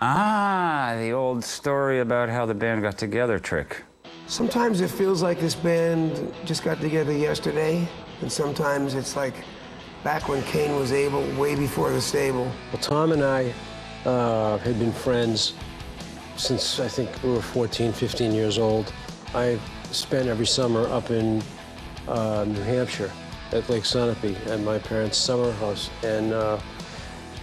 Ah, the old story about how the band got together trick. Sometimes it feels like this band just got together yesterday, and sometimes it's like back when Kane was able, way before the stable. Well, Tom and I had been friends since I think we were 14, 15 years old. I spent every summer up in New Hampshire at Lake Sunapee at my parents' summer house. And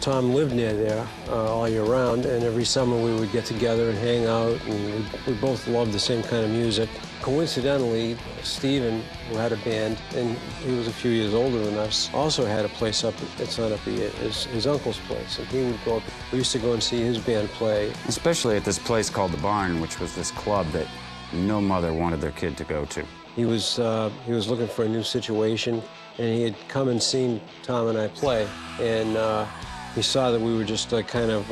Tom lived near there all year round, and every summer we would get together and hang out, and we both loved the same kind of music. Coincidentally, Stephen, who had a band, and he was a few years older than us, also had a place up at Sunapee, his uncle's place, and he would go up. We used to go and see his band play. Especially at this place called The Barn, which was this club that no mother wanted their kid to go to. He was looking for a new situation, and he had come and seen Tom and I play, and he saw that we were just like kind of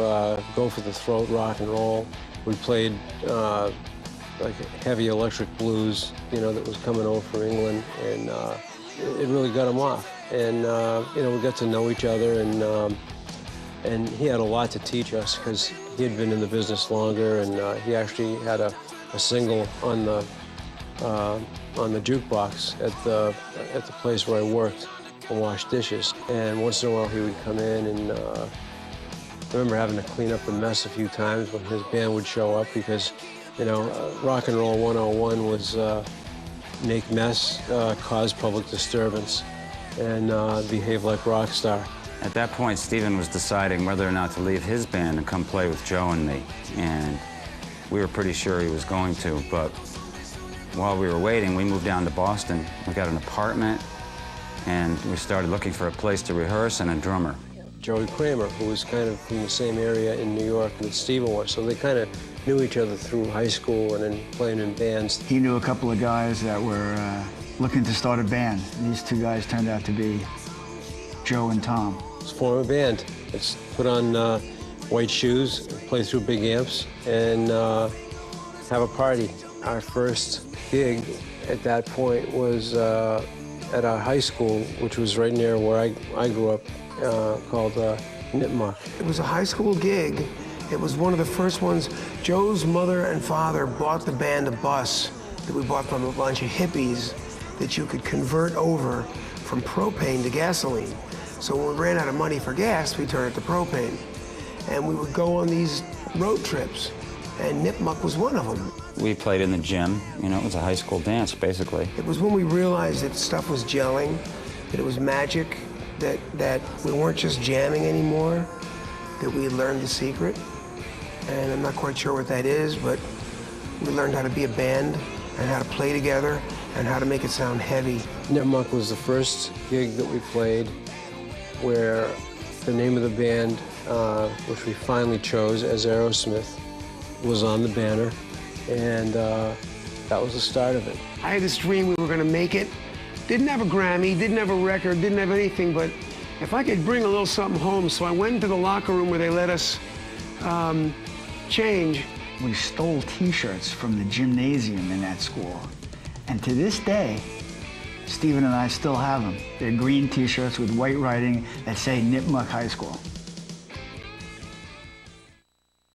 go for the throat rock and roll. We played like heavy electric blues, you know, that was coming over from England, and it really got him off. And you know, we got to know each other, and he had a lot to teach us because he had been in the business longer, and he actually had a single on the jukebox at the place where I worked and wash dishes. And once in a while he would come in, and I remember having to clean up the mess a few times when his band would show up because, you know, rock and roll 101 was make mess, cause public disturbance, and behave like rock star. At that point, Stephen was deciding whether or not to leave his band and come play with Joe and me. And we were pretty sure he was going to, but while we were waiting, we moved down to Boston. We got an apartment, and we started looking for a place to rehearse and a drummer. Joey Kramer, who was kind of from the same area in New York that Stephen was, so they kind of knew each other through high school and then playing in bands. He knew a couple of guys that were looking to start a band. These two guys turned out to be Joe and Tom. Let's form a band. Let's put on white shoes, play through big amps, and have a party. Our first gig at that point was at our high school, which was right near where I grew up, called Nipmuc. It was a high school gig. It was one of the first ones. Joe's mother and father bought the band a bus that we bought from a bunch of hippies that you could convert over from propane to gasoline. So when we ran out of money for gas, we turned it to propane. And we would go on these road trips, and Nipmuc was one of them. We played in the gym. You know, it was a high school dance, basically. It was when we realized that stuff was gelling, that it was magic, that we weren't just jamming anymore, that we had learned the secret. And I'm not quite sure what that is, but we learned how to be a band and how to play together and how to make it sound heavy. Nipmuc was the first gig that we played where the name of the band, which we finally chose as Aerosmith, was on the banner, and that was the start of it. I had this dream we were going to make it. Didn't have a Grammy, didn't have a record, didn't have anything, but if I could bring a little something home. So I went into the locker room where they let us change. We stole T-shirts from the gymnasium in that school. And to this day, Stephen and I still have them. They're green T-shirts with white writing that say Nipmuc High School.